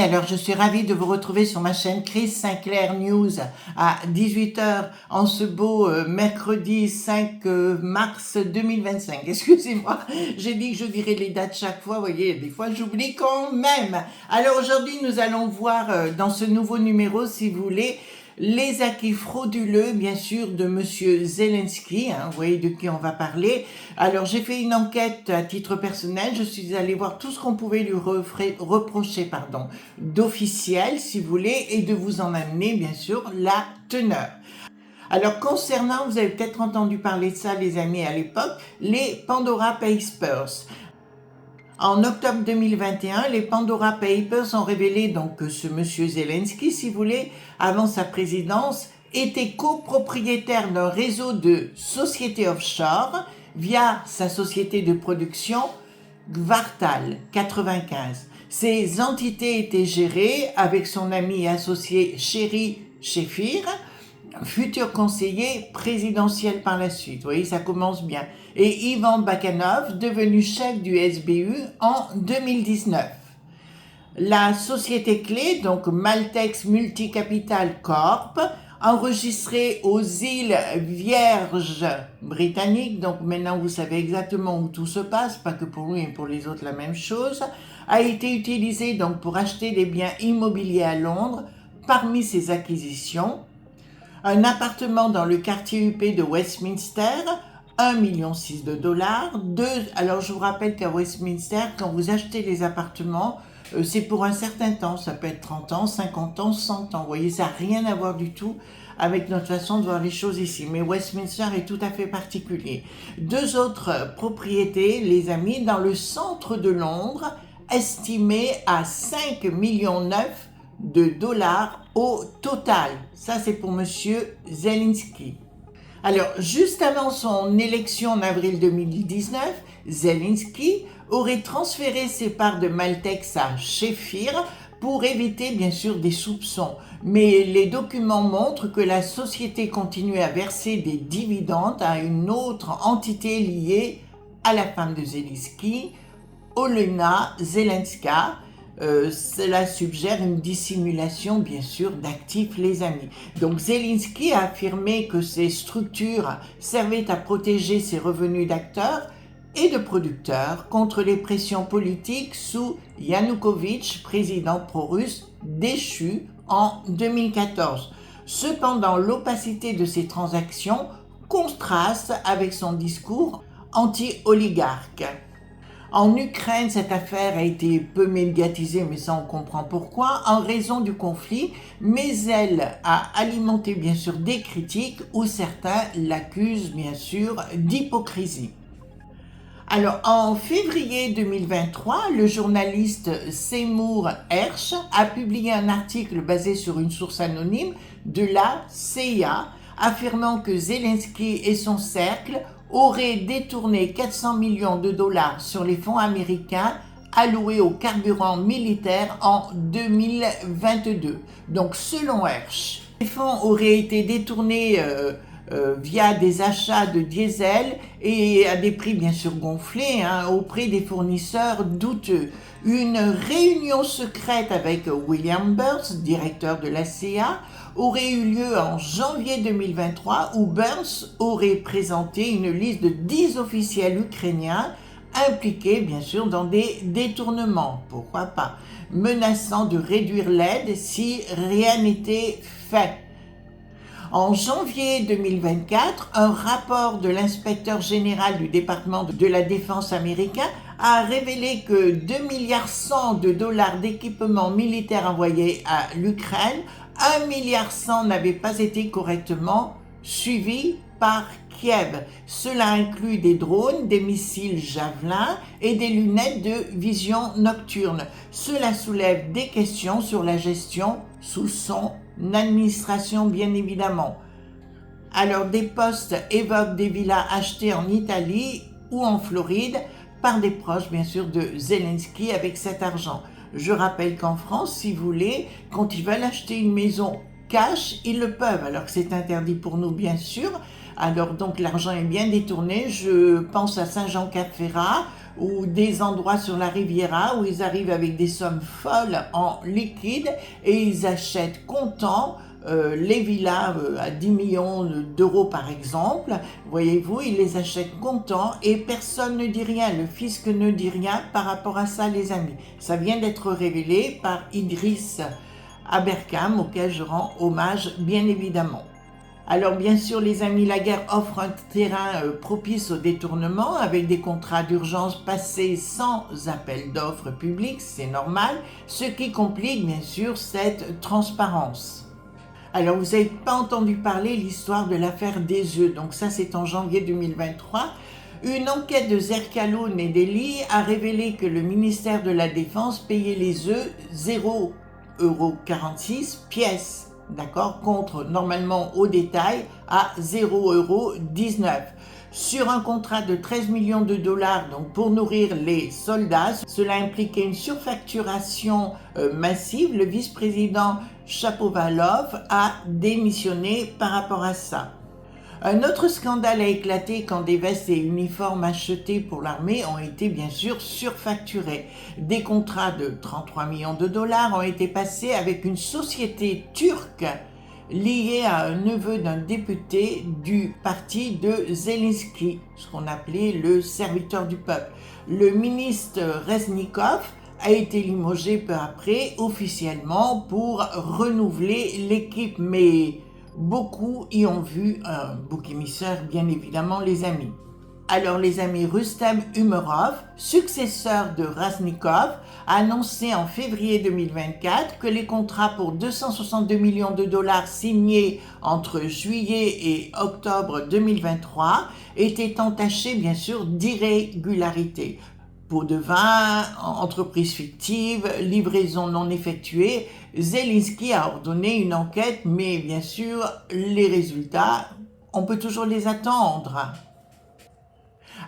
alors je suis ravie de vous retrouver sur ma chaîne Chris Sinclair News à 18 heures en ce beau mercredi 5 mars 2025. Excusez-moi, j'ai dit que je dirais les dates chaque fois, vous voyez, des fois j'oublie quand même. Alors aujourd'hui nous allons voir dans ce nouveau numéro, si vous voulez, les acquis frauduleux, bien sûr, de Monsieur Zelensky, vous voyez de qui on va parler. Alors, j'ai fait une enquête à titre personnel, je suis allée voir tout ce qu'on pouvait lui reprocher, d'officiel, si vous voulez, et de vous en amener, bien sûr, la teneur. Alors, concernant, vous avez peut-être entendu parler de ça, les amis, à l'époque, les Pandora Papers. En octobre 2021, les Pandora Papers ont révélé donc que ce monsieur Zelensky, si vous voulez, avant sa présidence, était copropriétaire d'un réseau de sociétés offshore via sa société de production Kvartal 95. Ces entités étaient gérées avec son ami et associé Chéri Shefir, futur conseiller présidentiel par la suite. Vous voyez, ça commence bien. Et Ivan Bakanov, devenu chef du SBU en 2019. La société clé, donc Maltex Multicapital Corp, enregistrée aux îles Vierges britanniques, donc maintenant vous savez exactement où tout se passe, pas que pour lui et pour les autres la même chose, a été utilisée donc pour acheter des biens immobiliers à Londres. Parmi ses acquisitions, un appartement dans le quartier UP de Westminster, 1,6 million de dollars. Alors je vous rappelle qu'à Westminster, quand vous achetez les appartements, c'est pour un certain temps, ça peut être 30 ans, 50 ans, 100 ans. Vous voyez, ça n'a rien à voir du tout avec notre façon de voir les choses ici. Mais Westminster est tout à fait particulier. 2 autres propriétés, les amis, dans le centre de Londres, estimées à 5,9 millions de dollars au total. Ça, c'est pour Monsieur Zelensky. Alors, juste avant son élection en avril 2019, Zelensky aurait transféré ses parts de Maltex à Shefir pour éviter, bien sûr, des soupçons. Mais les documents montrent que la société continuait à verser des dividendes à une autre entité liée à la femme de Zelensky, Olena Zelenska. Cela suggère une dissimulation, bien sûr, d'actifs, les amis. Donc Zelensky a affirmé que ces structures servaient à protéger ses revenus d'acteurs et de producteurs contre les pressions politiques sous Yanukovych, président pro-russe déchu en 2014. Cependant, l'opacité de ces transactions contraste avec son discours anti-oligarque. En Ukraine, cette affaire a été peu médiatisée, mais ça on comprend pourquoi, en raison du conflit, mais elle a alimenté bien sûr des critiques où certains l'accusent bien sûr d'hypocrisie. Alors, en février 2023, le journaliste Seymour Hersh a publié un article basé sur une source anonyme de la CIA, affirmant que Zelensky et son cercle auraient détourné 400 millions de dollars sur les fonds américains alloués au carburant militaire en 2022. Donc, selon Hersh, les fonds auraient été détournés via des achats de diesel et à des prix bien sûr gonflés auprès des fournisseurs douteux. Une réunion secrète avec William Burns, directeur de la CIA, aurait eu lieu en janvier 2023 où Burns aurait présenté une liste de 10 officiels ukrainiens impliqués bien sûr dans des détournements, pourquoi pas, menaçant de réduire l'aide si rien n'était fait. En janvier 2024, un rapport de l'inspecteur général du département de la défense américain a révélé que 2,1 milliards de dollars d'équipements militaires envoyés à l'Ukraine, 1,1 milliard n'avaient pas été correctement suivis par Kiev. Cela inclut des drones, des missiles Javelin et des lunettes de vision nocturne. Cela soulève des questions sur la gestion sous son administration, bien évidemment. Alors, des postes évoquent des villas achetées en Italie ou en Floride par des proches, bien sûr, de Zelensky avec cet argent. Je rappelle qu'en France, si vous voulez, quand ils veulent acheter une maison cash, ils le peuvent, alors que c'est interdit pour nous, bien sûr. Alors donc l'argent est bien détourné. Je pense à Saint-Jean-Cap-Ferrat ou des endroits sur la Riviera où ils arrivent avec des sommes folles en liquide et ils achètent comptant les villas à 10 millions d'euros par exemple. Voyez-vous, ils les achètent comptant et personne ne dit rien. Le fisc ne dit rien par rapport à ça, les amis. Ça vient d'être révélé par Idriss Aberkane, auquel je rends hommage bien évidemment. Alors bien sûr les amis, la guerre offre un terrain propice au détournement avec des contrats d'urgence passés sans appel d'offres public, c'est normal, ce qui complique bien sûr cette transparence. Alors vous n'avez pas entendu parler l'histoire de l'affaire des œufs, donc ça c'est en janvier 2023. Une enquête de Zerkalon et Deli a révélé que le ministère de la Défense payait les œufs 0,46 € pièce, d'accord, contre normalement au détail à 0,19 €. Sur un contrat de 13 millions de dollars donc pour nourrir les soldats, cela impliquait une surfacturation massive. Le vice-président Shapovalov a démissionné par rapport à ça. Un autre scandale a éclaté quand des vestes et uniformes achetés pour l'armée ont été bien sûr surfacturés. Des contrats de 33 millions de dollars ont été passés avec une société turque liée à un neveu d'un député du parti de Zelensky, ce qu'on appelait le serviteur du peuple. Le ministre Reznikov a été limogé peu après officiellement pour renouveler l'équipe, mais beaucoup y ont vu un bouc émissaire, bien évidemment, les amis. Alors les amis, Rustem Umerov, successeur de Raznikov, a annoncé en février 2024 que les contrats pour 262 millions de dollars signés entre juillet et octobre 2023 étaient entachés bien sûr d'irrégularités. Pots de vin, entreprise fictive, livraison non effectuée. Zelensky a ordonné une enquête, mais bien sûr, les résultats, on peut toujours les attendre.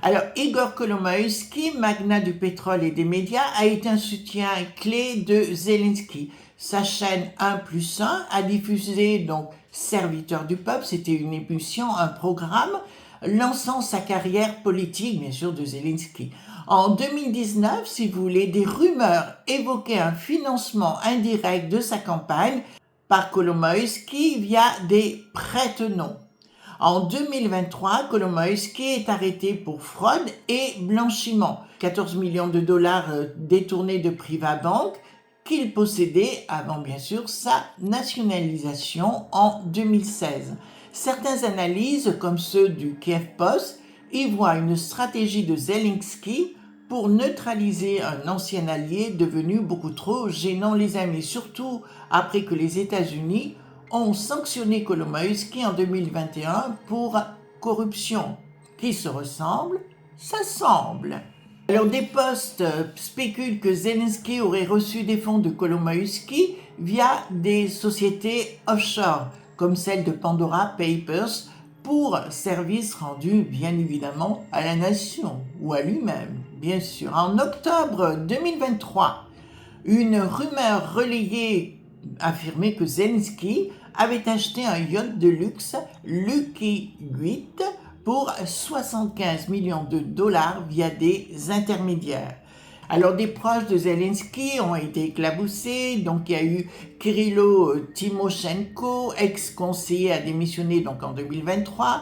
Alors, Igor Kolomoïski, magnat du pétrole et des médias, a été un soutien clé de Zelensky. Sa chaîne 1+1 a diffusé donc Serviteur du peuple, c'était une émission, un programme, lançant sa carrière politique, bien sûr, de Zelensky. En 2019, si vous voulez, des rumeurs évoquaient un financement indirect de sa campagne par Kolomoïski via des prête-noms. En 2023, Kolomoïski est arrêté pour fraude et blanchiment. 14 millions de dollars détournés de Privabank qu'il possédait avant bien sûr sa nationalisation en 2016. Certaines analyses, comme ceux du Kiev Post, y voient une stratégie de Zelensky pour neutraliser un ancien allié devenu beaucoup trop gênant, les amis, surtout après que les États-Unis ont sanctionné Kolomoïski en 2021 pour corruption. Qui se ressemble, s'assemble. Alors des postes spéculent que Zelensky aurait reçu des fonds de Kolomoïski via des sociétés offshore, comme celle de Pandora Papers, pour services rendus bien évidemment à la nation ou à lui-même, bien sûr. En octobre 2023, une rumeur relayée affirmait que Zelensky avait acheté un yacht de luxe Lucky 8 pour 75 millions de dollars via des intermédiaires. Alors des proches de Zelensky ont été éclaboussés, donc il y a eu Kirilo Timoshenko, ex-conseiller, a démissionné donc en 2023,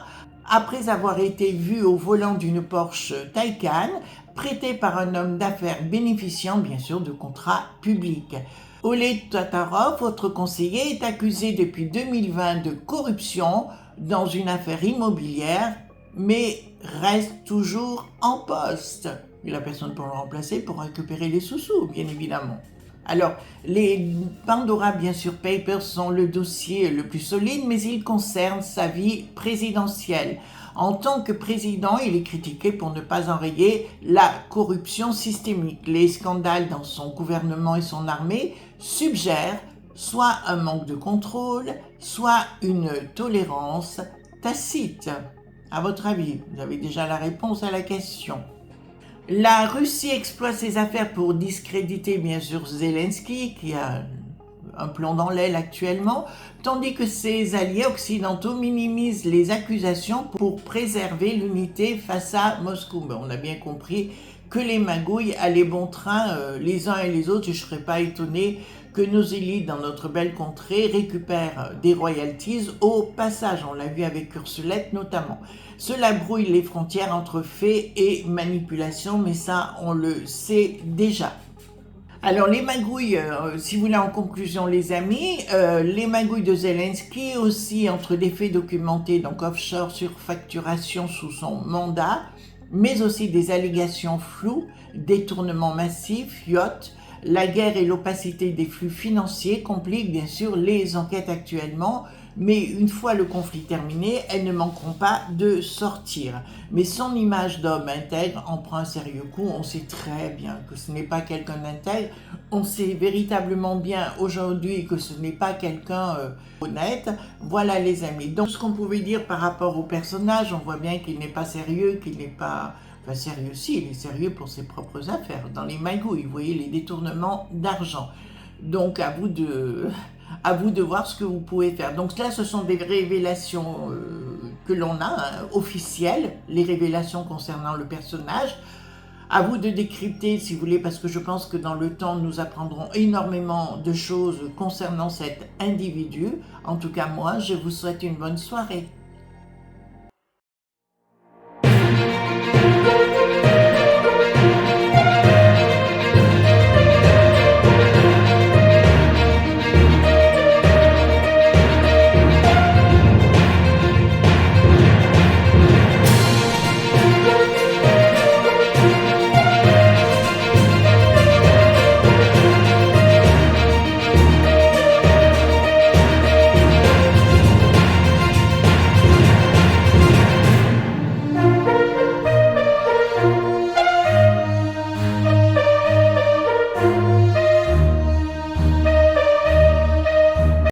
après avoir été vu au volant d'une Porsche Taycan, prêtée par un homme d'affaires bénéficiant bien sûr de contrats publics. Oleg Tatarov, autre conseiller, est accusé depuis 2020 de corruption dans une affaire immobilière, mais reste toujours en poste. Et la personne pour le remplacer pour récupérer les sous-sous, bien évidemment. Alors, les Pandora, bien sûr, Papers sont le dossier le plus solide, mais il concerne sa vie présidentielle. En tant que président, il est critiqué pour ne pas enrayer la corruption systémique. Les scandales dans son gouvernement et son armée suggèrent soit un manque de contrôle, soit une tolérance tacite. À votre avis, vous avez déjà la réponse à la question. La Russie exploite ses affaires pour discréditer bien sûr Zelensky, qui a un plomb dans l'aile actuellement, tandis que ses alliés occidentaux minimisent les accusations pour préserver l'unité face à Moscou. Ben, on a bien compris que les magouilles allaient bon train les uns et les autres, et je ne serais pas étonné que nos élites dans notre belle contrée récupèrent des royalties au passage. On l'a vu avec Ursulette notamment. Cela brouille les frontières entre faits et manipulation, mais ça, on le sait déjà. Alors les magouilles, si vous voulez en conclusion les amis, les magouilles de Zelensky aussi entre des faits documentés, donc offshore surfacturation sous son mandat, mais aussi des allégations floues, détournements massifs, yachts, la guerre et l'opacité des flux financiers compliquent bien sûr les enquêtes actuellement, mais une fois le conflit terminé, elles ne manqueront pas de sortir. Mais son image d'homme intègre en prend un sérieux coup. On sait très bien que ce n'est pas quelqu'un d'intègre. On sait véritablement bien aujourd'hui que ce n'est pas quelqu'un honnête. Voilà les amis. Donc ce qu'on pouvait dire par rapport au personnage, on voit bien qu'il n'est pas sérieux, qu'il n'est pas... Enfin, sérieux, si, il est sérieux pour ses propres affaires, dans les magouilles, vous voyez, les détournements d'argent. Donc, à vous de voir ce que vous pouvez faire. Donc là, ce sont des révélations que l'on a, hein, officielles, les révélations concernant le personnage. À vous de décrypter, si vous voulez, parce que je pense que dans le temps, nous apprendrons énormément de choses concernant cet individu. En tout cas, moi, je vous souhaite une bonne soirée.